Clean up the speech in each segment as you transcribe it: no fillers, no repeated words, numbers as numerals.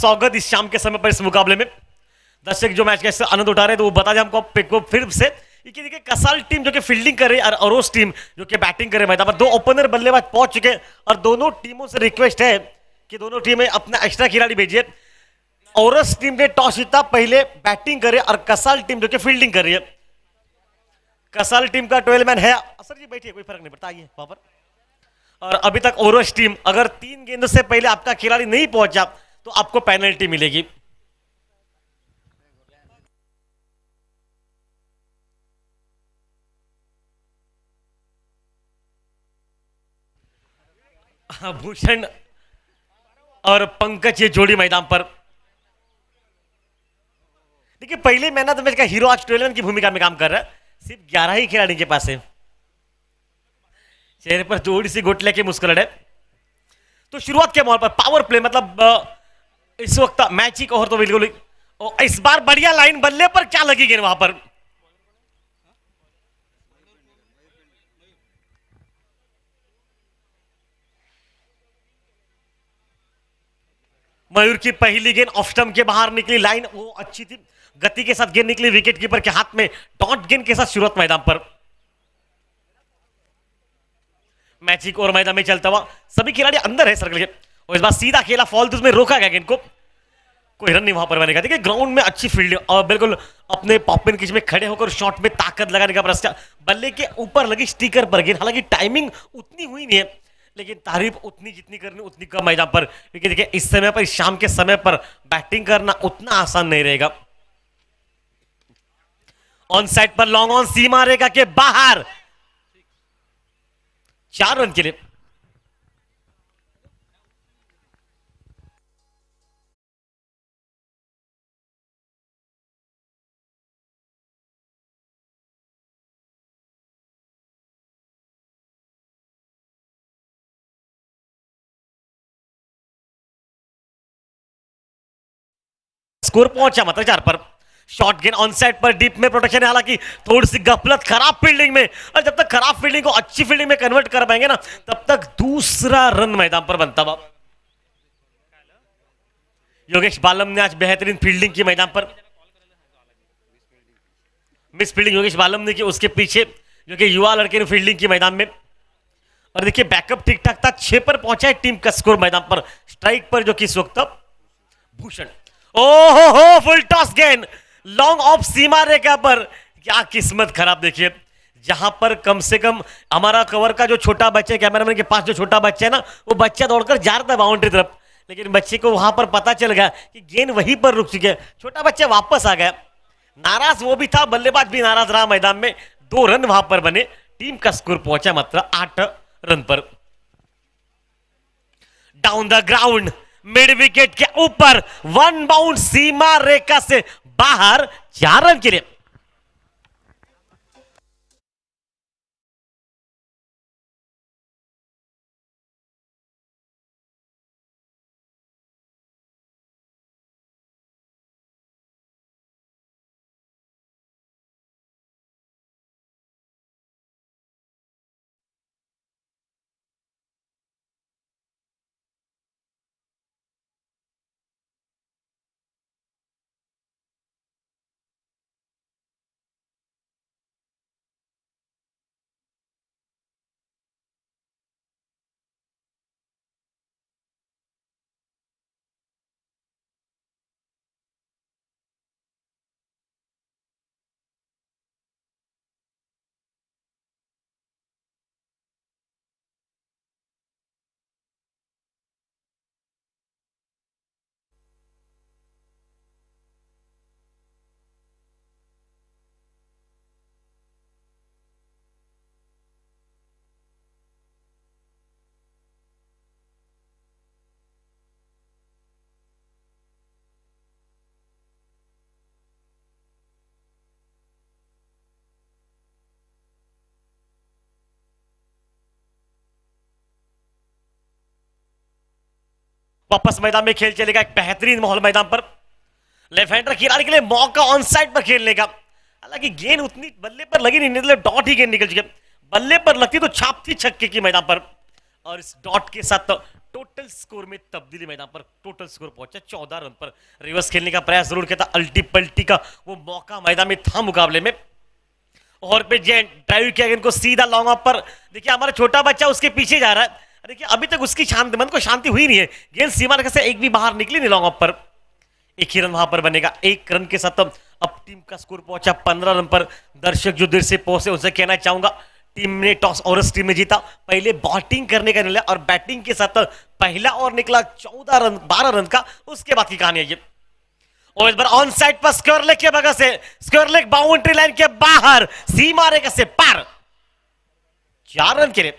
स्वागत इस शाम के समय पर इस मुकाबले में। दर्शक जो मैच का आनंद उठा रहे हैं तो वो बता दें हमको आपको फिर से कि देखिए कसाल टीम जो कि फील्डिंग कर रही है और अरोस टीम जो कि बैटिंग कर रहे हैं। मैदान पर दो ओपनर बल्लेबाज पहुंच चुके हैं और दोनों टीमों से रिक्वेस्ट है कि दोनों टीमें अपना एक्स्ट्रा खिलाड़ी भेजिए। औरस टीम ने टॉस जीता, पहले बैटिंग करे और कसाल टीम जो कि फील्डिंग कर रही है। कसाल टीम का 12 मैन है। सर जी बैठिए, कोई फर्क नहीं पड़ता, आइए वहां पर। और अभी तक औरस टीम अगर 3 गेंद से पहले आपका खिलाड़ी नहीं पहुंचा तो आपको पेनल्टी मिलेगी। भूषण और पंकज ये जोड़ी मैदान पर। देखिए पहले मैन ऑफ द मैच का हीरो आज 12 की भूमिका में काम कर रहा है। सिर्फ 11 ही खिलाड़ी के पास है। चेहरे पर थोड़ी सी घुटले की मुस्कुराहट है। तो शुरुआत के माहौल पर पावर प्ले मतलब इस वक्त मैच ही ओवर तो बिल्कुल। इस बार बढ़िया लाइन बल्ले पर क्या लगी गेंद वहां पर। मयूर की पहली गेंद ऑफ स्टंप के बाहर निकली, लाइन वो अच्छी थी, गति के साथ गेंद निकली विकेट कीपर के हाथ में। डॉट गेंद के साथ शुरुआत मैदान पर। मैचिक और मैदान में चलता हुआ सभी खिलाड़ी अंदर है सर्कल के और इस बार सीधा खेला फॉल तो उसमें रोका गया गेंद को, कोई रन नहीं वहां पर बनेगा। देखिए ग्राउंड में अच्छी फील्डिंग और बिल्कुल अपने पॉपिन किच में खड़े होकर शॉट में ताकत लगाने का प्रयास। बल्ले के ऊपर लगी स्टिकर पर गेंद, हालांकि टाइमिंग उतनी हुई नहीं है लेकिन तारीफ उतनी जितनी करनी उतनी कम मैदान पर, क्योंकि देखिए इस समय पर इस शाम के समय पर बैटिंग करना उतना आसान नहीं रहेगा। ऑन साइड पर लॉन्ग ऑन सीमा रेखा के बाहर 4 रन के लिए। स्कोर पहुंचा मतलब 4 पर। शॉर्ट गेंद ऑन साइड पर डीप में प्रोटेक्शन है, हालांकि थोड़ी सी गफलत खराब फील्डिंग में, और जब तक खराब फील्डिंग को अच्छी फील्डिंग में कन्वर्ट कर पाएंगे ना तब तक दूसरा रन मैदान पर बनता हुआ। योगेश बालम ने आज बेहतरीन फील्डिंग की मैदान पर। मिस फील्डिंग योगेश बालम ने की, उसके पीछे जो कि युवा लड़के ने फील्डिंग की मैदान में। और देखिए बैकअप ठीक ठाक था, 6 पर पहुंचा है टीम का स्कोर मैदान पर। स्ट्राइक पर जो कि इस वक्त भूषण, ओहो हो फुल टॉस गेंद लॉन्ग ऑफ सीमा रेखा पर। क्या किस्मत खराब। देखिए जहां पर कम से कम हमारा कवर का जो छोटा बच्चा है, कैमरामैन के पास जो छोटा बच्चा है ना, वो बच्चा दौड़कर जा रहा था बाउंड्री तरफ, लेकिन बच्चे को वहां पर पता चल गया कि गेंद वहीं पर रुक चुकी है। छोटा बच्चा वापस आ गया, नाराज वो भी था, बल्लेबाज भी नाराज रहा मैदान में। 2 रन वहां पर बने, टीम का स्कोर पहुंचा मात्र 8 रन पर। Down the ground mid wicket के ऊपर 1 बाउंड सीमा रेखा से बाहर 4 रन के लिए। वापस मैदान में खेल चलेगा, एक बेहतरीन माहौल मैदान पर। लेफ्ट हैंडर खिलाड़ी के लिए मौका ऑन साइड पर खेलने का, हालांकि गेंद उतनी बल्ले पर लगी नहीं, मतलब डॉट ही गेंद निकल चुके। बल्ले पर लगती तो छाप थी छक्के की मैदान पर, और इस डॉट के साथ तो टोटल स्कोर में तब्दीली, मैदान पर टोटल स्कोर पहुंचा 14 रन पर। रिवर्स खेलने का प्रयास जरूर किया था, अल्टी पल्टी का वो मौका मैदान में था मुकाबले में। और पे जेंट ड्राइव किया इनको सीधा लॉन्ग ऑफ पर। देखिए हमारा छोटा बच्चा उसके पीछे जा रहा है। देखिए अभी तक उसकी शांति, मन को शांति हुई नहीं है। गेंद सीमा रेखा से एक भी बाहर निकली नहीं लॉन्ग ऑफ पर। एक ही रन वहां पर बनेगा, एक रन के साथ अब टीम का स्कोर पहुंचा 15 रन पर। दर्शक जो देर से पहुंचे उनसे कहना चाहूंगा, टीम ने टॉस और टीम ने जीता। पहले बॉटिंग करने का निर्णय और बैटिंग के साथ पहला ओवर निकला 14 रन 12 रन का। उसके बाद की कहानी है ये। और इस बार ऑन साइड पर स्क्वायर लेग के बगल से, स्क्वायर लेग बाउंड्री लाइन के बाहर, सीमा रेखा से पार, 4 रन के लिए।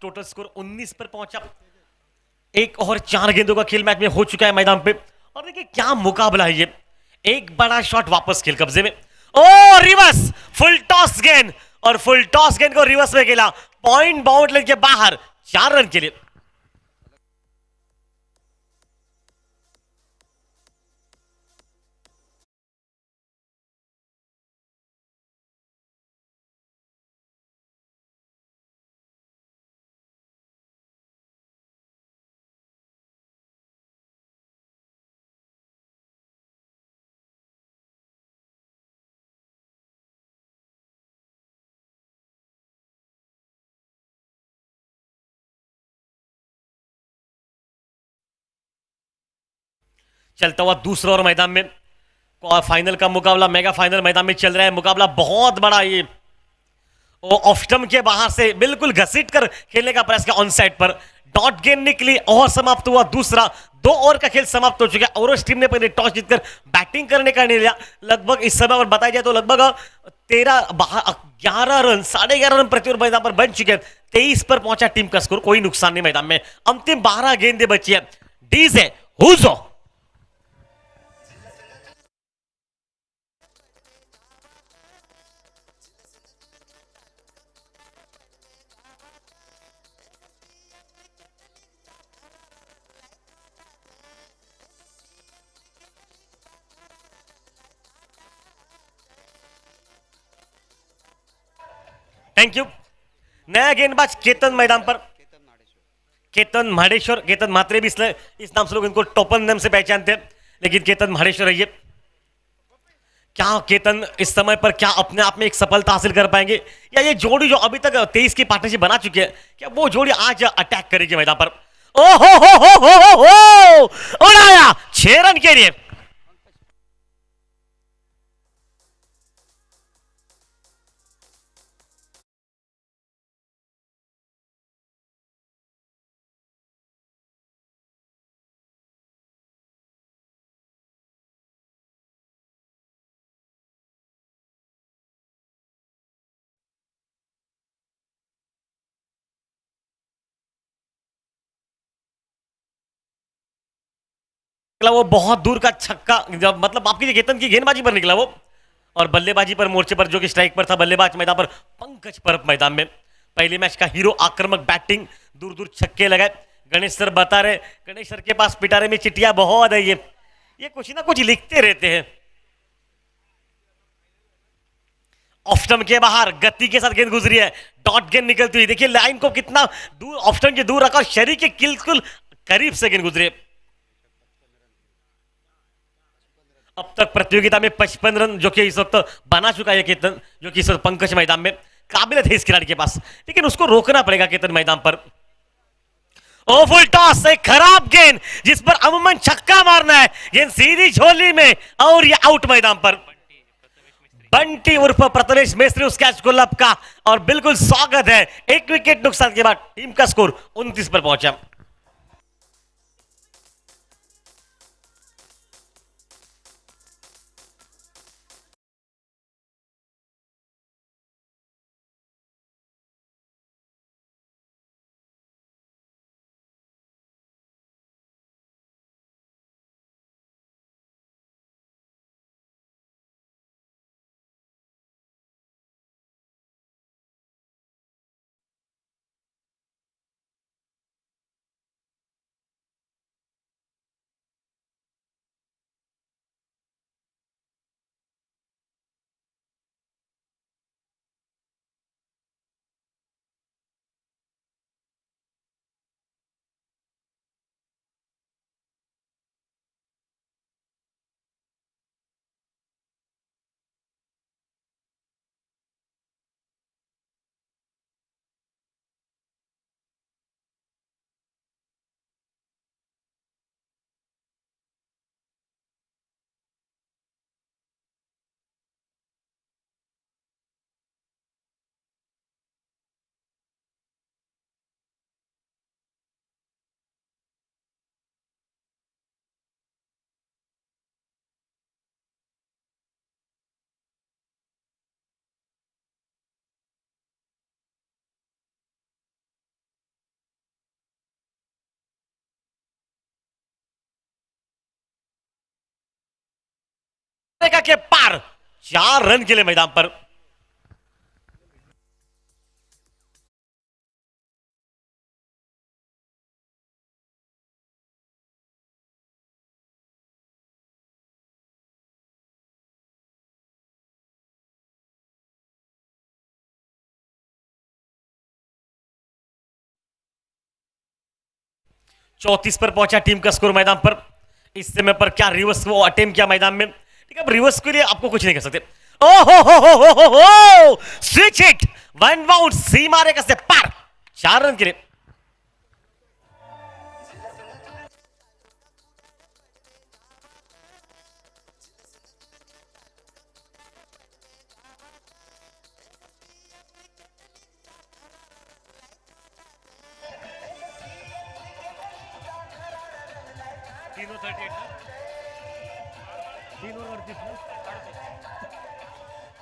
टोटल स्कोर 19 पर पहुंचा। एक और 4 गेंदों का खेल मैच में हो चुका है मैदान पे। और देखिए क्या मुकाबला है ये। एक बड़ा शॉट वापस खेल कब्जे में। ओ रिवर्स फुल टॉस गेंद, और फुल टॉस गेंद को रिवर्स में खेला, पॉइंट बाउंड लेके बाहर, 4 रन के लिए। चलता हुआ दूसरा ओवर मैदान में, फाइनल का मुकाबला, मेगा फाइनल मैदान में चल रहा है। मुकाबला बहुत बड़ा ये। ऑफ स्टंप के बाहर से बिल्कुल घसीट कर खेलने का प्रयास किया ऑन साइड पर, डॉट गेंद निकली और समाप्त हुआ दूसरा। 2 ओवर का खेल समाप्त हो चुका है। और टीम ने पहले टॉस जीतकर बैटिंग करने का निर्णय लिया। लगभग इस समय पर बताया जाए तो लगभग 11 रन, 11.5 रन प्रति ओवर मैदान पर बन चुके हैं। 23 पर पहुंचा टीम का स्कोर, कोई नुकसान नहीं मैदान में। अंतिम 12 गेंदें बची है। डी से हुजो। Thank you. नया गेंदबाज केतन मैदान पर। केतन महाडेश्वर, केतन म्हात्रे भी इस नाम से लोग इनको टोपन नाम से पहचानते हैं, लेकिन केतन महाडेश्वर है ये। क्या केतन इस समय पर क्या अपने आप में एक सफलता हासिल कर पाएंगे, या ये जोड़ी जो अभी तक 23 की पार्टनरशिप बना चुकी है, क्या वो जोड़ी आज अटैक करेगी मैदान पर? ओ हो उड़ाया 6 रन के लिए। निकला वो बहुत दूर का छक्का, जब मतलब आपकी केतन की गेंदबाजी पर निकला वो। और बल्लेबाजी पर मोर्चे पर जो कि स्ट्राइक पर था बल्लेबाज मैदान पर पंकज परब मैदान में। पहले मैच का हीरो, आक्रामक बैटिंग, दूर दूर छक्के लगाए। गणेश सर बता रहे, गणेश सर के पास पिटारे में चिटिया बहुत है, ये कुछ ना कुछ लिखते रहते हैं। ऑफ स्टंप के बाहर गति के साथ गेंद गुजरी है, डॉट गेंद निकलती हुई। देखिए लाइन को कितना दूर ऑफ स्टंप के दूर रखा और शरीर के बिल्कुल करीब से गेंद गुजरी। अब तक प्रतियोगिता में 55 रन जो कि इस वक्त बना चुका है केतन, जो कि इस वक्त पंकज मैदान में काबिलियत है इस खिलाड़ी के पास, लेकिन उसको रोकना पड़ेगा केतन मैदान पर। ओ फुल टॉस, एक खराब गेंद जिस पर अमूमन छक्का मारना है, गेंद सीधी झोली में और ये आउट मैदान पर। बंटी उर्फ प्रथमेश मिस्त्री उस कैच को लपका और बिल्कुल स्वागत है। एक विकेट नुकसान के बाद टीम का स्कोर 29 पर पहुंचा। देखा कि पार 4 रन के लिए मैदान पर। चौतीस पर पहुंचा टीम का स्कोर मैदान पर। इस समय पर क्या रिवर्स को अटेम्प्ट किया मैदान में, ठीक है। अब रिवर्स के लिए आपको कुछ नहीं कर सकते। ओ हो स्विच हिट, वन बाउंड, सीमा रेखा से पार, 4 रन के लिए।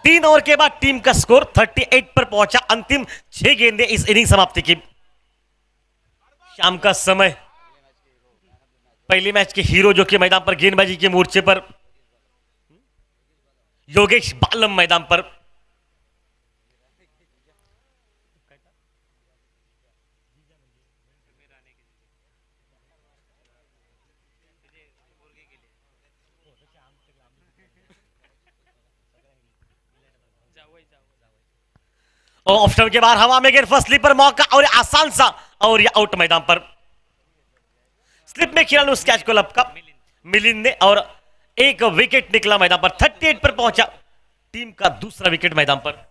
तीन ओवर के बाद टीम का स्कोर 38 पर पहुंचा। अंतिम 6 गेंदें इस इनिंग समाप्ति की। शाम का समय, पहले मैच के हीरो जो कि मैदान पर गेंदबाजी के मोर्चे पर, योगेश बालम मैदान पर। और ऑफ स्टंप के बाहर हवा में गिर, फर्स्ट स्लिप पर मौका और आसान सा, और ये आउट मैदान पर। स्लिप में खिलाड़ी उस कैच को लपका मिलिंद ने, और एक विकेट निकला मैदान पर। 38 पर पहुंचा टीम का दूसरा विकेट मैदान पर।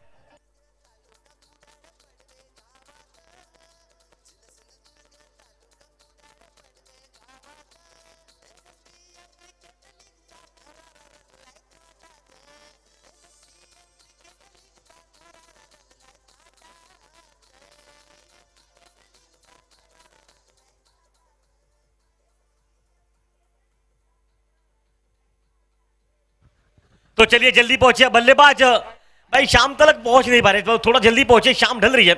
तो चलिए जल्दी पहुंचे बल्लेबाज भाई, शाम तक पहुंच नहीं पा रहे, थोड़ा जल्दी पहुंचे, शाम ढल रही है।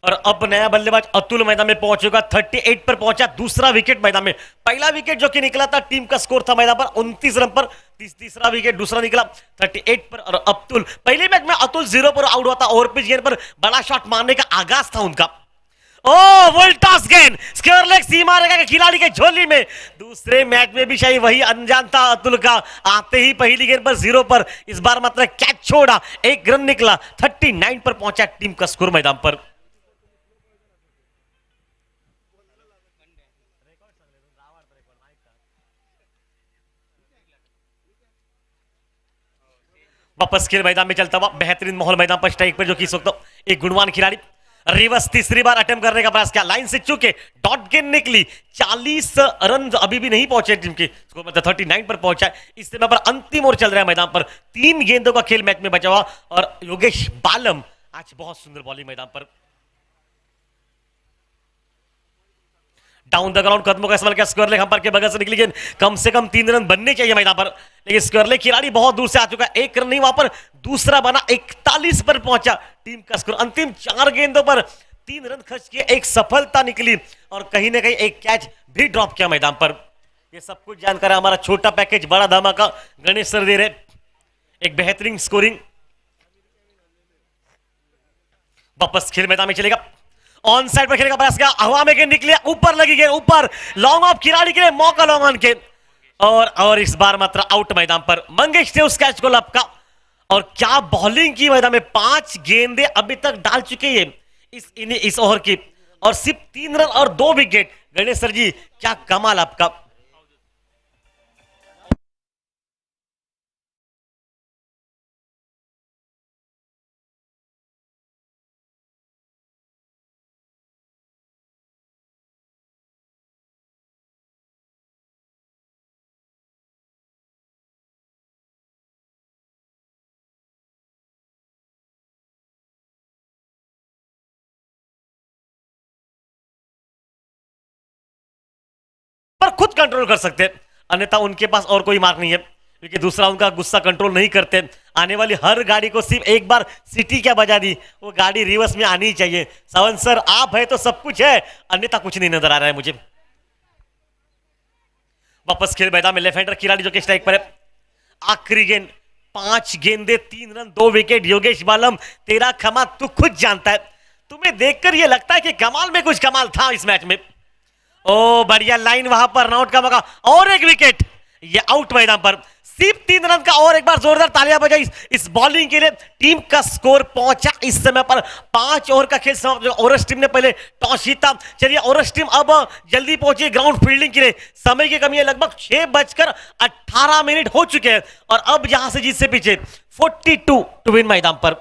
और अब नया बल्लेबाज अतुल मैदान में पहुंच चुका। 38 पर पहुंचा, दूसरा विकेट मैदान में। पहला विकेट जो कि निकला था, टीम का स्कोर था मैदान पर 29 रन पर। तीसरा विकेट दूसरा निकला 38 पर। और अतुल, पहले मैच में अतुल 0 पर आउट हुआ था, ओवर पिच गेंद पर बड़ा शॉट मारने का आगाज था उनका। ओ वोल्टास गेंद, स्क्वायर लेग, सीमा रेखा के खिलाड़ी के झोली में। दूसरे मैच में भी शायद वही अनजान था अतुल का, आते ही पहली गेंद पर 0 पर, इस बार मात्र कैच छोड़ा, 1 रन निकला। 39 पर पहुंचा टीम का स्कोर मैदान पर। वापस खेल मैदान में चलता हुआ, बेहतरीन माहौल मैदान पर। स्ट्राइक पर जो कि इस वक्त एक गुणवान खिलाड़ी, रिवर्स तीसरी बार अटेम्प्ट करने का प्रयास किया, लाइन से चूके, डॉट गेंद निकली। 40 रन अभी भी नहीं पहुंचे टीम के, 39 पर पहुंचा। इस समय पर अंतिम ओवर चल रहा है मैदान पर। 3 गेंदों का खेल मैच में बचा हुआ, और योगेश बालम आज बहुत सुंदर बॉलिंग मैदान पर। डाउन द ग्राउंड कदमों का इस्तेमाल किया, स्क्वायर लेग अंपायर के बगल से निकली गेंद। कम से कम 3 रन बनने चाहिए मैदान पर, लेकिन स्क्वायर लेग खिलाड़ी बहुत दूर से आ चुका है। 1 रन नहीं वहां पर, दूसरा बना। 41 पर पहुंचा टीम का स्कोर। अंतिम 4 गेंदों पर 3 रन खर्च किए, एक सफलता निकली, और कहीं ना कहीं एक कैच भी ड्रॉप किया मैदान पर। ये सब कुछ जानकर हमारा छोटा पैकेज बड़ा धमाका गणेश सर दे रहे। एक बेहतरीन स्कोरिंग। वापस खेल मैदान में चलेगा, ऑन साइड पर खेलेगा प्रयास किया, हवा में गेंद निकले, ऊपर लगी गेंद, ऊपर, लॉन्ग ऑफ खिलाड़ी के लिए मौका, लॉन्ग ऑन के, और इस बार मात्र आउट मैदान पर। मंगेश ने उस कैच को लपका, और क्या बॉलिंग की मैदान में। 5 गेंदें अभी तक डाल चुके हैं इस ओवर की, और सिर्फ 3 रन और 2 विकेट। गणेश सर जी, क्या कमाल आपका। पर खुद कंट्रोल कर सकते हैं, अन्यथा उनके पास और कोई मार्क नहीं है, क्योंकि दूसरा उनका गुस्सा कंट्रोल नहीं करते। आने वाली हर गाड़ी को सिर्फ एक बार सिटी क्या बजा दी, वो गाड़ी रिवर्स में आनी ही चाहिए। सावंत सर आप है तो सब कुछ है, अन्यथा कुछ नहीं नजर आ रहा है मुझे। वापस खेल मैदान में लेफ्ट हैंडर खिलाड़ी जो कि स्ट्राइक पर है, आखिरी गेंद, 5 गेंदे 3 रन 2 विकेट। योगेश बालम तेरा कमाल तू खुद जानता है, तुम्हें देखकर यह लगता है कि कमाल में कुछ कमाल था इस मैच में। ओ बढ़िया लाइन, वहां पर रनआउट का मौका और एक विकेट, ये आउट मैदान पर सिर्फ 3 रन का। और एक बार जोरदार तालियां बजाई इस बॉलिंग के लिए। टीम का स्कोर पहुंचा इस समय पर 5 ओवर का खेल समाप्त। ओरस टीम ने पहले टॉस जीता। चलिए ओरस टीम अब जल्दी पहुंची ग्राउंड फील्डिंग के लिए। समय की कमी है, लगभग 6:18 हो चुके हैं और अब यहां से जीत से पीछे 42 टू विन मैदान पर।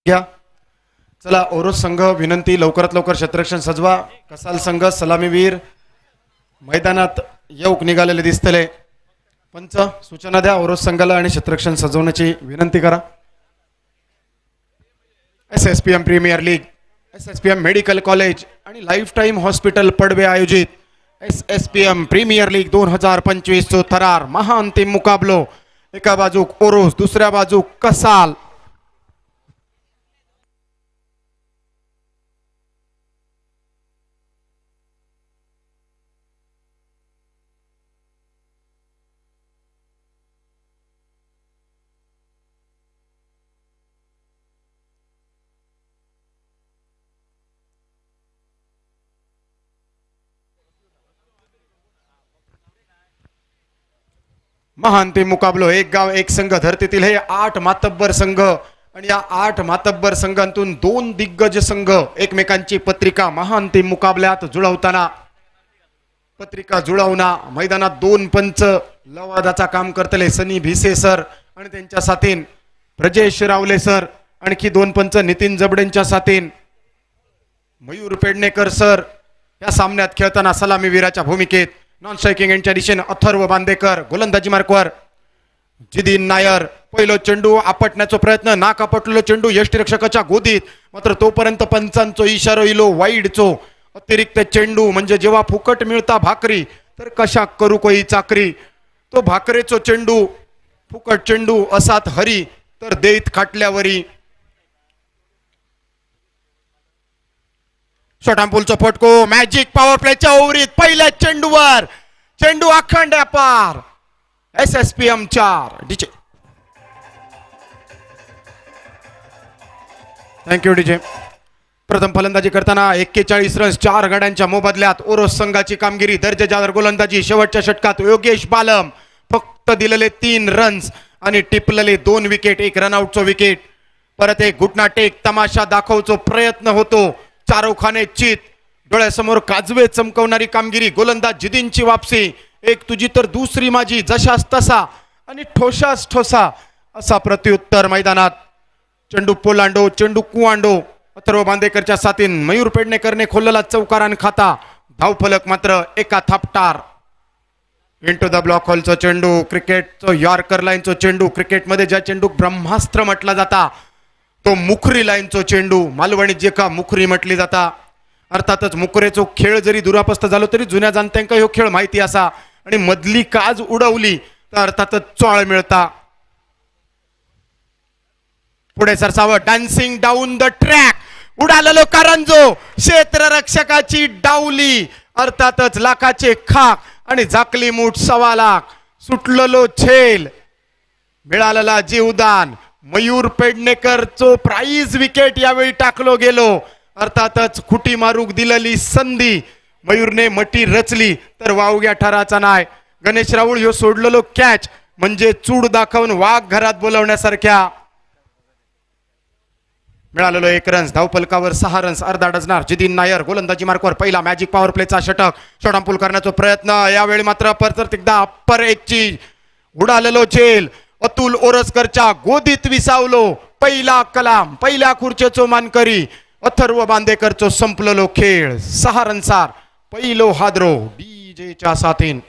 घ्या चला ओरोस संघ विनंती लवकरात लवकर क्षेत्ररक्षण सजवा। कसाल संघ सलामीवीर मैदानात येऊक निघालेले दिसतले। पंच सूचना द्या ओरोस संघाला आणि क्षेत्ररक्षण सजवण्याची विनंती करा। SSPM premier league, SSPM medical college आणि लाईफ टाइम हॉस्पिटल पडवे आयोजित SSPM प्रीमियर लीग 2025 चो थरार महाअंतिम मुकाबलो। एका बाजूक ओरोस, दुसऱ्या बाजूक कसाल। महाअंतिम मुकाबलो, एक गाव एक संघ धरतीतील हे 8 मातब्बर संघ आणि या 8 मातब्बर संघांतून 2 दिग्गज संघ एकमेकांची पत्रिका महाअंतिम मुकाबल्यात जुळवताना पत्रिका जुळवणा मैदानात 2 पंच लवादाचा काम करतले। सनी भिसे सर आणि त्यांच्या साथीन प्रजेश रावले सर, आणखी 2 पंच नितीन जबडेंच्या साथीन मयूर पेडणेकर सर या सामन्यात खेळताना सलामीवीराच्या भूमिकेत। नॉन स्ट्रायकिंग यांच्या दिशेने अथर्व बांदेकर गोलंदाजी मार्कवर। जिदीन नायर पहिलो चेंडू आपटण्याचा प्रयत्न, नाक आपटलेलो चेंडू यष्टीरक्षकाच्या गोदीत, मात्र तोपर्यंत पंचांचो इशारो इलो वाईडचो। अतिरिक्त चेंडू म्हणजे जेव्हा फुकट मिळता भाकरी तर कशा करू कोई चाकरी। तो भाकरेचो चेंडू फुकट चेंडू असात हरी तर देत खाटल्यावरी। शॉटांपूलचा फटको, मॅजिक पॉवर प्लेच्या ओव्हरीत पहिल्या चेंडूवर चेंडू अखंड अपार। SSPM 4 DJ. Thank you DJ. प्रथम फलंदाजी करताना 41 रन्स 4 गड्यांच्या मोबदल्यात ओरोस संघाची कामगिरी। दर्जेदार गोलंदाजी शेवटच्या षटकात योगेश बालम फक्त दिलेले 3 रन्स आणि टिपलेले 2 विकेट, 1 रनआउटचो विकेट। परत एक घुटना टेक तमाशा दाखवचो प्रयत्न होतो। चारोखाने चित, डोळ्यासमोर काजवे चमकवणारी कामगिरी। गोलंदाज जिदीनची वापसी, एक तुझी तर दुसरी माझी, जशास तसा आणि ठोसास ठोसा असा प्रत्युत्तर मैदानात। चेंडू पोलांडो, चेंडू कुवांडो। अथर्व बांदेकरच्या साथीन मयूर पेडणेकरने खोलला चौकारान खाता। धावफलक मात्र एका थापटार। इंटू द ब्लॉक होलचा चेंडू, क्रिकेटचो यॉर्कर लाईनचो चेंडू। क्रिकेटमध्ये ज्या चेंडू ब्रह्मास्त्र म्हटला जाता तो मुखरी लाईनचो चेंडू, मालवणी जे का मुखरी म्हटली जाता। अर्थातच मुकरेचो खेळ जरी दुरापस्त झालो तरी जुन्या जाणत्यांका ह्यो खेळ माहिती असा आणि मधली काज उडवली तर अर्थातच चोळ मिळता। पुढे सरसावं, डान्सिंग डाऊन द ट्रॅक, उडालेलो कारंजो, क्षेत्ररक्षकाची डावली, अर्थातच लाखाचे खाक आणि झाकली मूठ 1.25 लाख। सुटलेलो छेल, मिळालेला जीवदान। मयूर पेडणेकर चो प्राइज विकेट यावेळी टाकलो गेलो अर्थातच खुटी मारूक दिलेली संधी मयूरने मटी रचली तर वावग्या ठराचा नाय. गणेश राऊळ ह्यो सोडलेलो कॅच म्हणजे चूड दाखवून वाघ घरात बोलवण्यासारख्या. मिळालेलो 1 रन्स. धावफलकावर 6 रन्स. अर्धा डझनार जितीन नायर गोलंदाजी मार्कवर पहिला मॅजिक पॉवर प्लेचा षटक. शॉटअँपूल करण्याचा प्रयत्न. यावेळी मात्र परत एकदा अप्पर एकची उडालेलो झेल. अतुल ओरसकरच्या गोदीत विसावलो पहिला कलाम. पहिल्या खुर्चेचो मानकरी अथर्व बांदेकरचो संपलेलो खेळ. 6 रन्सार पहिलो हादरो डीजेच्या साथीन.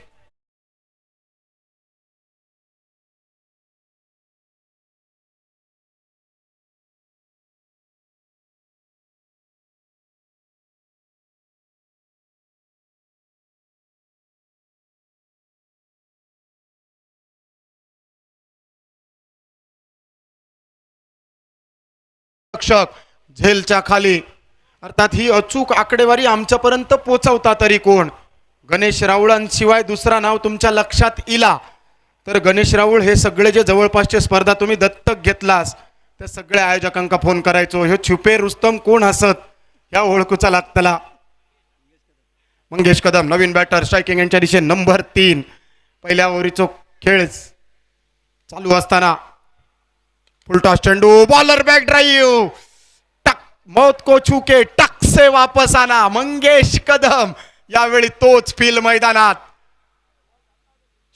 रक्षक झेलच्या खाली. अर्थात ही अचूक आकडेवारी आमच्यापर्यंत पोहोचवता तरी कोण. गणेश राऊळांशिवाय दुसरा नाव तुमच्या लक्षात इला तर गणेश राऊळ हे सगळे जे जवळपासचे स्पर्धा तुम्ही दत्तक घेतलास त्या सगळ्या आयोजकांका फोन करायचो. ह्यो छुपे रुस्तम कोण हसत या ओळखूचा लागतला. मंगेश कदम नवीन बॅटर स्ट्रायकिंग यांच्या दिशेने नंबर 3. पहिल्या ओव्हरीचो खेळ चालू असताना फुलटॉस चेंडू. Bowler back drive. टक मौत को छूके टक से वापस आना. मंगेश कदम यावेळी तोच फील मैदानात.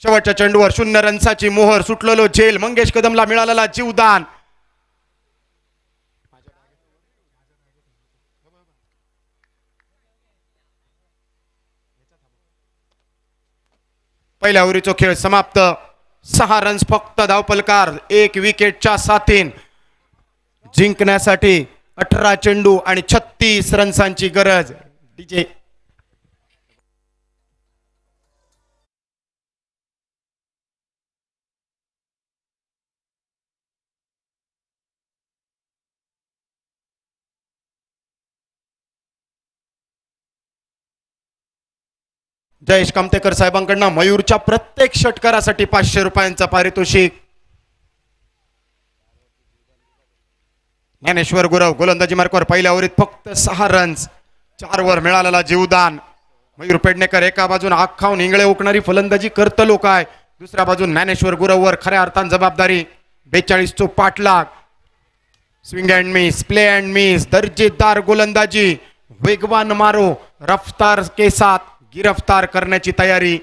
शेवटच्या चेंडूवर 0 रन्साची मोहर. सुटलेलो झेल. मंगेश कदमला मिळालेला जीवदान. पहिल्या ओव्हरीचो खेळ समाप्त. 6 रन्स फक्त धावपलकार 1 विकेटच्या साथीन. जिंकण्यासाठी 18 चेंडू आणि 36 रन्सांची गरज. डीजे जयेश कामतेकर साहेबांकडनं मयूरच्या प्रत्येक षटकारासाठी 500 रुपयांचा पारितोषिक. ज्ञानेश्वर गुरव गोलंदाजी मार्कवर पहिल्या ओव्हरीत फक्त 6 रन्स. 4 वर मिळालेला जीवदान. मयूर पेडणेकर एका बाजून आग खाऊन इंगळे ओकणारी फलंदाजी करतलो काय. दुसऱ्या बाजून ज्ञानेश्वर गुरववर खऱ्या अर्थान जबाबदारी. 42 चो पाठलाग. Swing and miss play and miss दर्जेदार गोलंदाजी. वेगवान मारो रफ्तार के साथ गिरफ्तार करण्याची तयारी.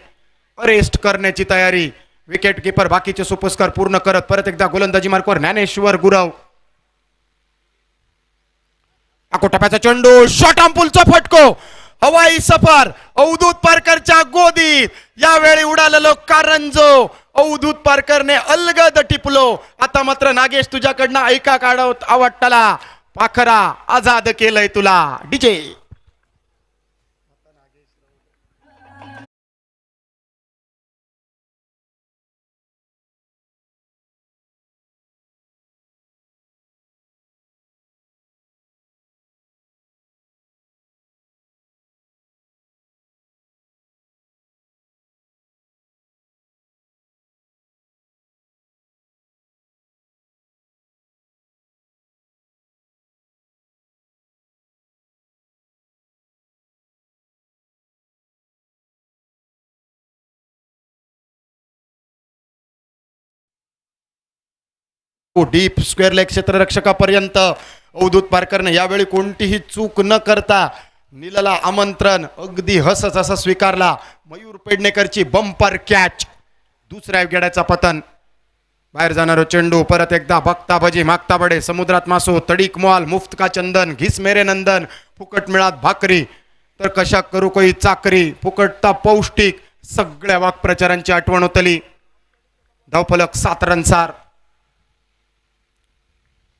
अरेस्ट करण्याची तयारी. विकेट कीपर बाकीचे सोपस्कार पूर्ण करत परत एकदा गोलंदाजी मार्कवर ज्ञानेश्वर गुरव. आकोटप्याचा चेंडू. शॉट अँपूलचा फटको. हवाई सफर अवधूत पारकरच्या गोदीत. यावेळी उडालेलो कारंजो. अवधूत पारकरने अलगद टिपलो. आता मात्र नागेश तुझ्याकडनं ऐका काढत आवडताला. पाखरा आजाद केलंय तुला. डीजे डीप स्क्वेअर लेग क्षेत्ररक्षकापर्यंत अवधूत पारकरने यावेळी कोणतीही चूक न करता नीलला आमंत्रण अगदी हसच असं स्वीकारला. मयूर पेडणेकरची बंपर कॅच. दुसऱ्या विकेटाचा पतन. बाहेर जाणारो चेंडू. परत एकदा बघता भजी मागता बडे. समुद्रात मासो तडीक मॉल मुफ्त का चंदन घिस मेरे नंदन. फुकट मिळात भाकरी तर कशा करू कोई चाकरी. फुकटता पौष्टिक सगळ्या वाक्प्रचारांची आठवण होतली. धावफलक 7 रन्सार.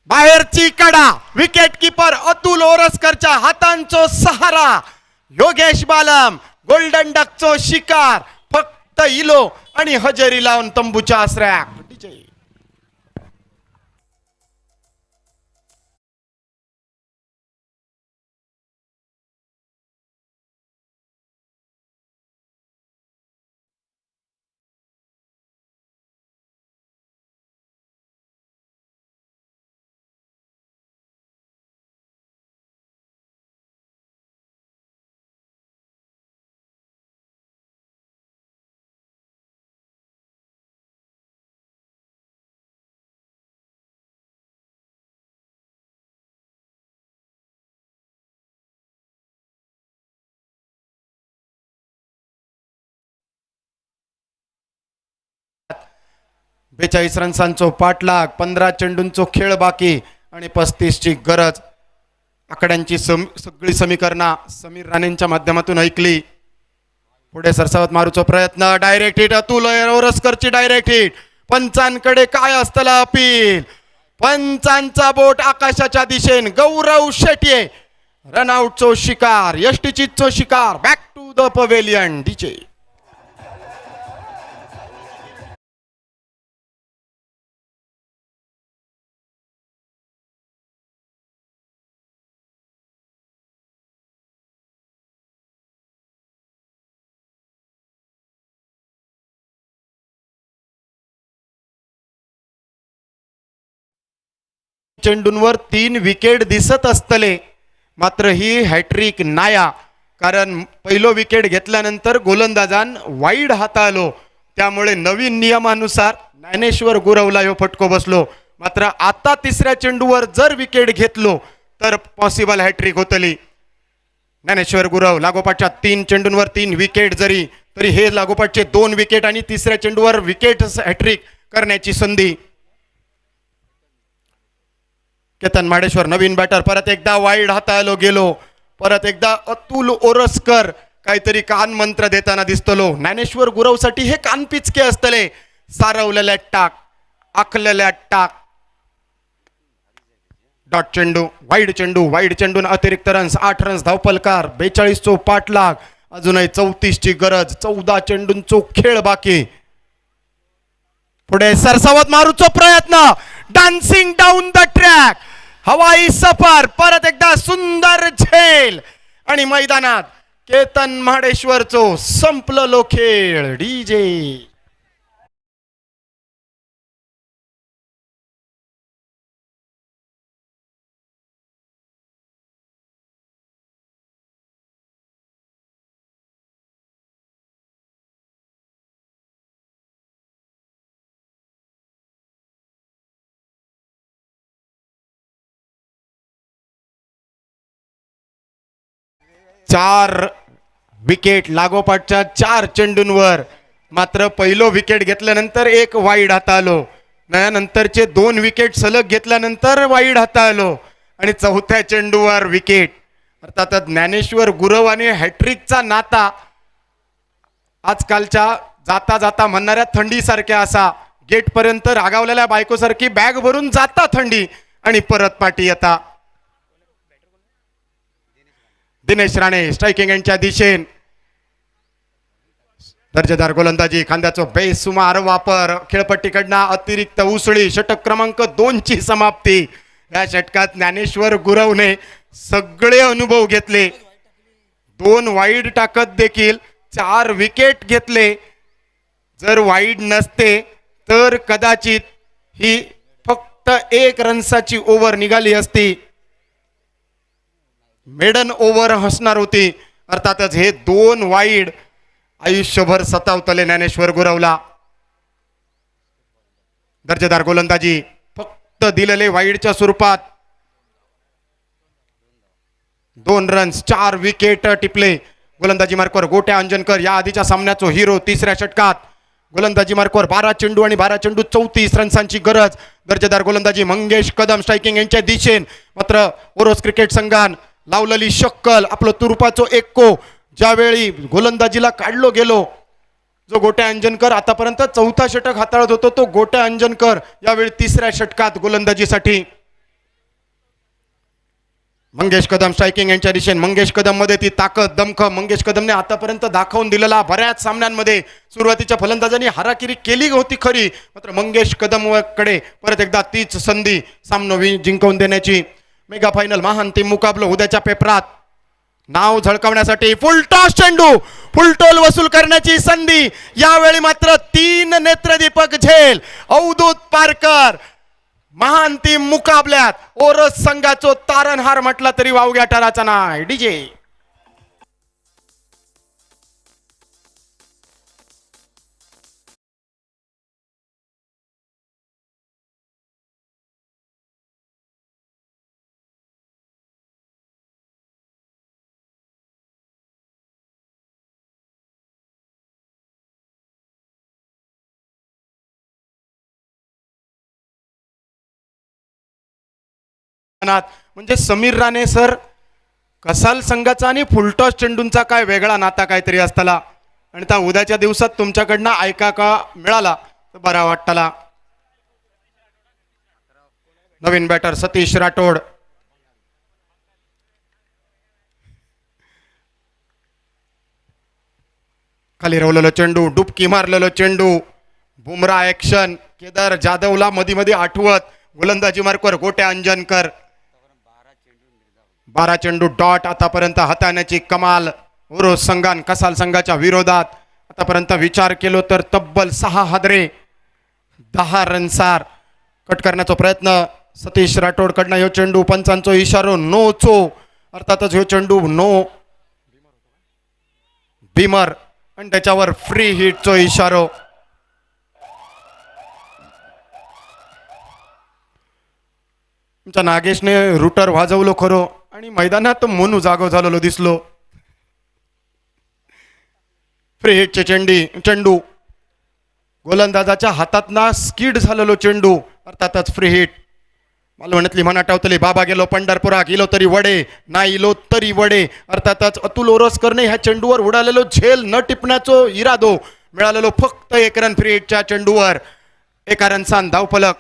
बाहेरची कडा. विकेट कीपर अतुल ओरसकरच्या हातांचो सहारा. योगेश बालम गोल्डन डकचो शिकार. फक्त इलो आणि हजेरी लावून तंबूच्या आसऱ्या. 42 रन्सांचो पाठलाग, 15 चेंडूंचो खेळ बाकी आणि 35 ची गरज. आकड्यांची सगळी समीकरणा समीर राणेंच्या माध्यमातून ऐकली. पुढे सरसावत मारूचो प्रयत्न, डायरेक्ट हिट अतुल ओरसकरची डायरेक्ट हिट. पंचांकडे काय असतला अपील, पंचांचा बोट आकाशाच्या दिशेन. गौरव शेट्ये रनआउटचो शिकार, यष्टीचीचो शिकार. Back to the pavilion. DJ चेंडूंवर 3 विकेट दिसत असतले, मात्र ही हॅट्रिक नाया. कारण पहिलो विकेट घेतल्यानंतर गोलंदाजान वाईड हाताळलो, त्यामुळे नवीन नियमानुसार ज्ञानेश्वर गुरवला ह्यो फटको बसलो. मात्र आता तिसऱ्या चेंडूवर जर विकेट घेतलो तर पॉसिबल हॅट्रिक होतली. ज्ञानेश्वर गुरव लागोपाठच्या 3 चेंडूंवर 3 विकेट जरी, तरी हे लागोपाठचे 2 विकेट आणि तिसऱ्या चेंडूवर विकेट हॅट्रिक करण्याची संधी. केतन माडेश्वर नवीन बॅटर, परत एकदा वाईड हाताळलो गेलो. परत एकदा अतुल ओरसकर काहीतरी कान मंत्र देताना दिसतलो. ज्ञानेश्वर गुरवसाठी हे कान पिचके असतले. सारवलेल्या टाक, आखलेल्या टाक. डॉट चेंडू, वाईड चेंडून अतिरिक्त रन्स, 8 रन्स धावपलकार, 42 चो पाठलाग, अजूनही 34 ची गरज. 14 चेंडूंचो खेळ बाकी. पुढे सरसावत मारूचो प्रयत्न, डान्सिंग डाऊन द ट्रॅक, हवाई सफर. परत एकदा सुंदर झेल आणि मैदानात केतन महाडेश्वरचो संपलो खेळ. डीजे चार विकेट लागोपाठच्या 4 चेंडूंवर. मात्र पहिलो विकेट घेतल्यानंतर एक वाईड हाताळलो, नंतरचे 2 विकेट सलग घेतल्यानंतर वाईड हाताळलो आणि चौथ्या चेंडूवर विकेट. अर्थात ज्ञानेश्वर गुरव आणि हॅट्रिकचा नाता आजकालच्या जाता जाता म्हणणाऱ्या थंडीसारख्या असा. गेट पर्यंत रागावलेल्या बायकोसारखी बॅग भरून जाता थंडी आणि परत पाठी येता. दिनेश राणे स्ट्रायकिंग एंडच्या दिशेन. दर्जेदार गोलंदाजी, खांद्याचा बेसुमार वापर, खेळपट्टीकडनं अतिरिक्त उसळी. षटक क्रमांक 2 ची समाप्ती. या षटकात ज्ञानेश्वर गुरवने सगळे अनुभव घेतले. 2 वाईड टाकत देखील 4 विकेट घेतले. जर वाईड नसते तर कदाचित ही फक्त 1 रन्साची ओव्हर निघाली असती. मेडन ओव्हर असणार होती. अर्थातच हे 2 वाईड आयुष्यभर सतावतले ज्ञानेश्वर गुरवला. दर्जेदार गोलंदाजी, फक्त दिलेले वाईडच्या स्वरूपात 2 रन्स, 4 विकेट टिपले. गोलंदाजी मार्कवर गोट्या अंजनकर, या आधीच्या सामन्याचो हिरो. तिसऱ्या षटकात गोलंदाजी मार्कवर 12 चेंडू आणि 12 चेंडू 34 रन्सांची गरज. दर्जेदार गोलंदाजी मंगेश कदम स्ट्रायकिंग यांच्या दिशेन. मात्र ओरोस क्रिकेट संघान लावलेली शक्कल, आपलं तुरुपाचो एक्को. ज्यावेळी गोलंदाजीला काढलो गेलो, जो गोट्या अंजनकर आतापर्यंत 4था षटक हाताळत होतो, तो गोट्या अंजनकर यावेळी 3ऱ्या षटकात गोलंदाजीसाठी. मंगेश कदम स्ट्रायकिंग यांच्या दिशेने. मंगेश कदम मध्ये ती ताकद, दमख मंगेश कदमने आतापर्यंत दाखवून दिलेला. बऱ्याच सामन्यांमध्ये सुरुवातीच्या फलंदाजांनी हाराकिरी केली होती खरी, मात्र मंगेश कदम कडे परत एकदा तीच संधी सामना जिंकवून देण्याची. मेगा फायनल महाअंतिम मुकाबला उद्याच्या पेपरात नाव झळकावण्यासाठी. फुल टॉस चेंडू, फुलटोल वसूल करण्याची संधी. यावेळी मात्र 3 नेत्रदीपक झेल. अवधूत पारकर महाअंतिम मुकाबल्यात ओरस संघाचो तारणहार म्हटला तरी वावग्या ठराचा नाही. डीजे म्हणजे समीर राणे सर कसाल संघाचा आणि फुलटॉस चेंडूंचा काय वेगळा नाता काहीतरी असताला आणि त्या उद्याच्या दिवसात तुमच्याकडनं ऐका का मिळाला तर बरा वाटताला. नवीन बॅटर सतीश राठोड. खाली रवलेलं चेंडू, डुबकी मारलेलं चेंडू, बुमरा ऍक्शन, केदार जाधवला मध्ये मध्ये आठवत, गोलंदाजी मार्कवर गोट्या अंजनकर. 12 चेंडू डॉट आतापर्यंत हाताळण्याची कमाल उरोस संघान कसाल संघाच्या विरोधात. आतापर्यंत विचार केलो तर तब्बल 6 हादरे 10 रनसार. कट करण्याचा प्रयत्न सतीश राठोड कडनं. ह्यो चेंडू पंचांचो इशारो नो चो, अर्थातच ह्यो चेंडू नो भीमर आणि त्याच्यावर फ्री हिटचो इशारो. तुमच्या नागेशने रुटर वाजवलो खरो आणि मैदानात मोनू जागो झालेलो दिसलो. फ्री हिटचे चेंडू गोलंदाजाच्या हातात ना स्किड झालेलो चेंडू, अर्थातच फ्री हिट. मालवणीतली म्हणा टावतली, बाबा गेलो पंढरपुरा, गेलो तरी वडे, नाही इलो तरी वडे. अर्थातच अतुल ओरोसकरने ह्या चेंडूवर उडालेलो झेल न टिपण्याचो इरादो. मिळालेलो फक्त 1 रन फ्री हिटच्या चेंडूवर. 1 रनसान धावफलक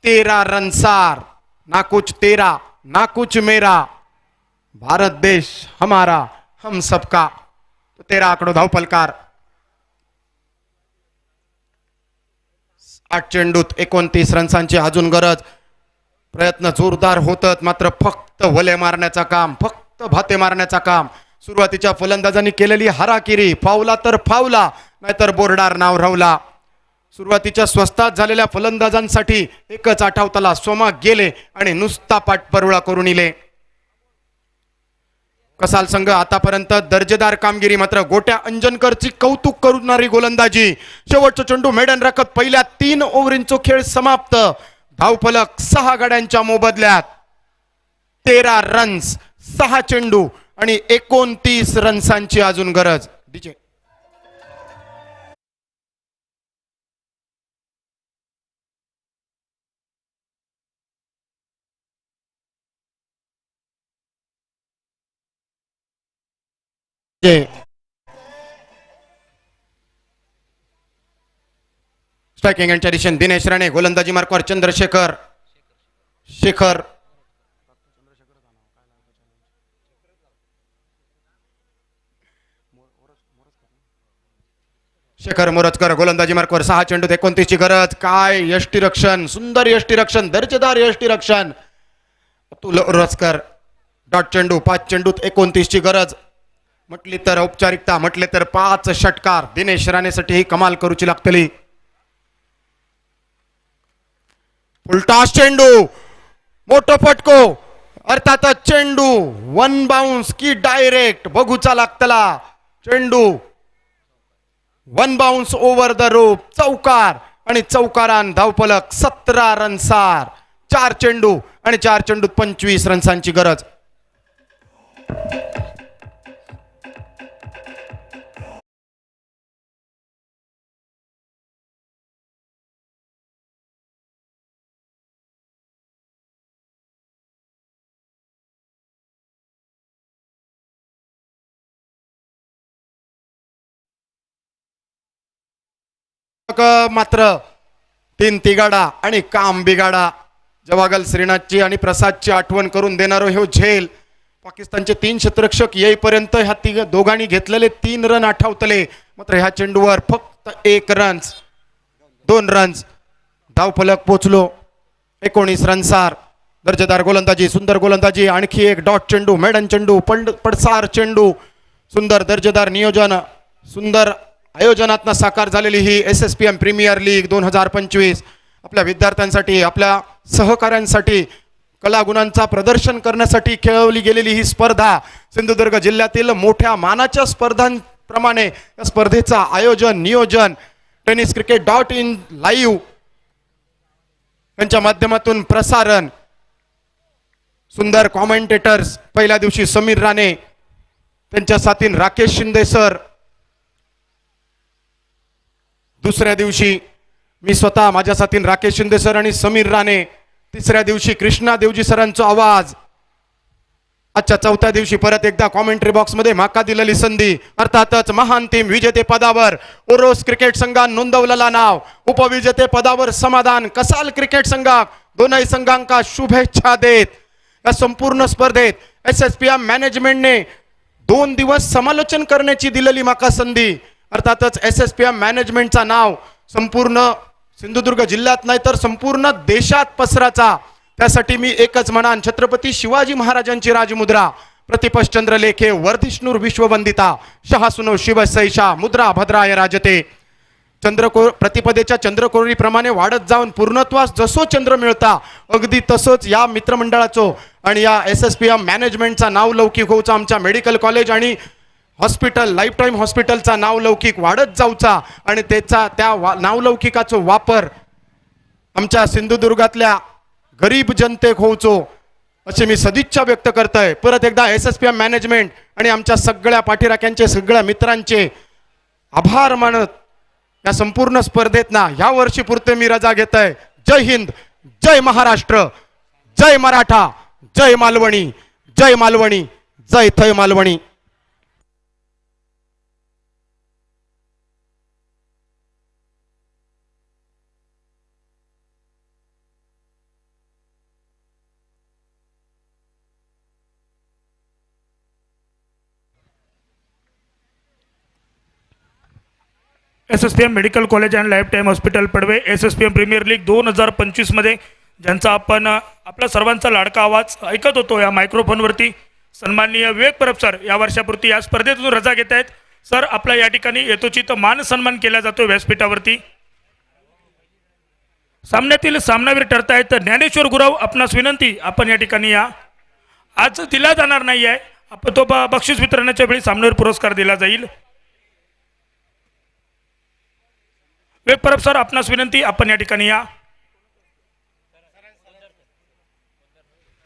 13 रनसार. नाकुच 13 नाकुच मेरा, भारत देश हमारा हम सबका. 13 आकडो धावफलकार. 8 चेंडूत 29 रन्सांची अजून गरज. प्रयत्न जोरदार होतात, मात्र फक्त वले मारण्याचा काम, फक्त भाते मारण्याचा काम. सुरुवातीच्या फलंदाजांनी केलेली हाराकिरी, फावला तर फावला नाहीतर बोर्डार नाव रावला. सुरुवातीच्या स्वस्तात झालेल्या फलंदाजांसाठी एकच आठवताला, सोमा गेले आणि नुसता पाठपरुळा करून इले. कसाल संघ आतापर्यंत दर्जेदार कामगिरी, मात्र गोट्या अंजनकरची कौतुक करणारी गोलंदाजी. शेवटचा चेंडू मेडन राखत पहिल्या 3 ओव्हरींचा खेळ समाप्त. धावफलक 6 गड्यांच्या मोबदल्यात 13 रन्स, 6 चेंडू आणि 29 रन्सांची अजून गरज. डीजे स्ट्रायकिंग एंडच्या दिशेने दिनेश राणे, गोलंदाजी मार्कवर चंद्रशेखर शेखर. शेखर मोरजकर गोलंदाजी मार्कवर. 6 चेंडूत 29 ची गरज. काय यष्टीरक्षण, सुंदर यष्टीरक्षण, दर्जेदार यष्टीरक्षण. अतुल ओरोसकर डॉट चेंडू. 5 चेंडूत 29 ची गरज. म्हटली तर औपचारिकता, म्हटले तर 5 षटकार. दिनेश राणेसाठी ही कमाल करूची लागतली. उलटास चेंडू, मोठो फटको, अर्थातच चेंडू 1 बाउन्स की डायरेक्ट बघूचा लागतला. चेंडू 1 बाउन्स ओव्हर द रोप, चौकार आणि चौकारान धावफलक 17 रनसार. 4 चेंडू आणि 4 चेंडूत 25 रन्सांची गरज. मात्र 3 तिगाडा आणि काम बिगाडा. जवागल श्रीनाथची आणि प्रसादची आठवण करून देणारो ह्यो झेल. पाकिस्तानचे 3 क्षेत्ररक्षक येईपर्यंत ह्या दोघांनी घेतलेले 3 रन आठवतले, मात्र ह्या चेंडूवर फक्त 1 रन्स, 2 रन्स. धावफलक पोचलो 19 रनसार. दर्जेदार गोलंदाजी, सुंदर गोलंदाजी. आणखी एक डॉट चेंडू, मेडन चेंडू, पडसार चेंडू. सुंदर दर्जेदार नियोजन, सुंदर आयोजनातनं साकार झालेली ही SSPM प्रीमियर लीग 2025 आपल्या विद्यार्थ्यांसाठी, आपल्या सहकाऱ्यांसाठी, कलागुणांचा प्रदर्शन करण्यासाठी खेळवली गेलेली ही स्पर्धा. सिंधुदुर्ग जिल्ह्यातील मोठ्या मानाच्या स्पर्धांप्रमाणे या स्पर्धेचा आयोजन, नियोजन tenniscricket.in लाईव्ह यांच्या माध्यमातून प्रसारण. सुंदर कॉमेंटेटर्स. पहिल्या दिवशी समीर राणे, त्यांच्या साथीन राकेश शिंदे सर. दुसऱ्या दिवशी मी स्वतः, माझ्या साथीन राकेश शिंदे सर आणि समीर राणे. तिसऱ्या दिवशी कृष्णा देवजी सरांचा आवाज. आजच्या चौथ्या दिवशी परत एकदा कॉमेंट्री बॉक्स मध्ये माका दिलेली संधी. अर्थातच महान टीम विजेते पदावर ओरोस क्रिकेट संघान नोंदवलेला नाव. उपविजेते पदावर समाधान कसाल क्रिकेट संघाक दोनही संघांका शुभेच्छा देत या संपूर्ण स्पर्धेत SSPM मॅनेजमेंटने 2 दिवस समालोचन करण्याची दिलेली माका संधी. अर्थातच SSPM मॅनेजमेंटचा नाव संपूर्ण सिंधुदुर्ग जिल्ह्यात नाही तर संपूर्ण देशात पसराचा. त्यासाठी मी एकच म्हणान, छत्रपती शिवाजी महाराजांची राजमुद्रा प्रतिपश्चंद्र लेखे वर्धिष्णुर विश्ववंदिता शहासुनो शिवसैषा मुद्रा भद्राय राजते. चंद्रकोर प्रतिपदेच्या चंद्रकोरीप्रमाणे वाढत जाऊन पूर्णत्वास जसो चंद्र मिळता अगदी तसंच या मित्रमंडळाचो आणि या SSPM मॅनेजमेंटचा नाव लौकिक होऊचा. आमच्या मेडिकल कॉलेज आणि हॉस्पिटल लाईफ टाईम हॉस्पिटलचा नावलौकिक वाढत जाऊचा आणि त्याचा त्या नावलौकिकाचा वापर आमच्या सिंधुदुर्गातल्या गरीब जनतेक होऊचो अशी मी सदिच्छा व्यक्त करतोय. परत एकदा SSPM मॅनेजमेंट आणि आमच्या सगळ्या पाठीराख्यांचे सगळ्या मित्रांचे आभार मानत या संपूर्ण स्पर्धेत ना ह्या वर्षी पुरते मी रजा घेतोय. जय हिंद, जय महाराष्ट्र, जय मराठा, जय मालवणी, जय मालवणी, जय थय Malvani. SSPM medical college and life time hospital Padve SSPM premier league 2025 मध्ये ज्यांचा आपण आपला सर्वांचा लाडका आवाज ऐकत होतो या मायक्रोफोनवरती सन्माननीय विवेक परब सर या वर्षापुरती या स्पर्धेतून रजा घेत आहेत. सर आपला या ठिकाणी यथोचित मान सन्मान केला जातो व्यासपीठावरती. सामन्यातील सामनावीर ठरतायत ज्ञानेश्वर गुरव. आपणास विनंती आपण या ठिकाणी या. आज दिला जाणार नाही आहे, आपण तो बक्षीस वितरणाच्या वेळी सामनावीर पुरस्कार दिला जाईल. विवेक परब सर आपणास विनंती आपण या ठिकाणी या.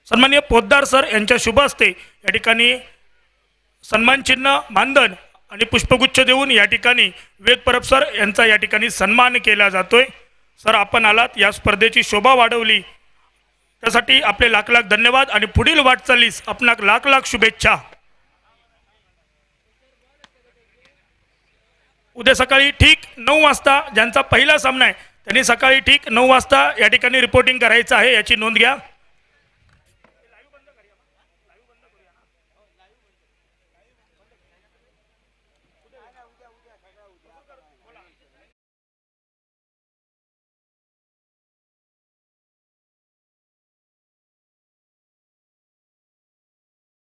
सन्माननीय पोद्दार सर यांच्या शुभ हस्ते या ठिकाणी सन्मान चिन्ह मानधन आणि पुष्पगुच्छ देऊन या ठिकाणी विवेक परब सर यांचा या ठिकाणी सन्मान केला जातोय. सर आपण आलात, या स्पर्धेची शोभा वाढवली त्यासाठी आपले लाख लाख धन्यवाद आणि पुढील वाटचालीस आपणाक लाख लाख शुभेच्छा. उद्या सकाळी ठीक 9 वाजता ज्यांचा पहिला सामना आहे त्यांनी सकाळी ठीक 9 वाजता या ठिकाणी रिपोर्टिंग करायचं आहे, याची नोंद घ्या.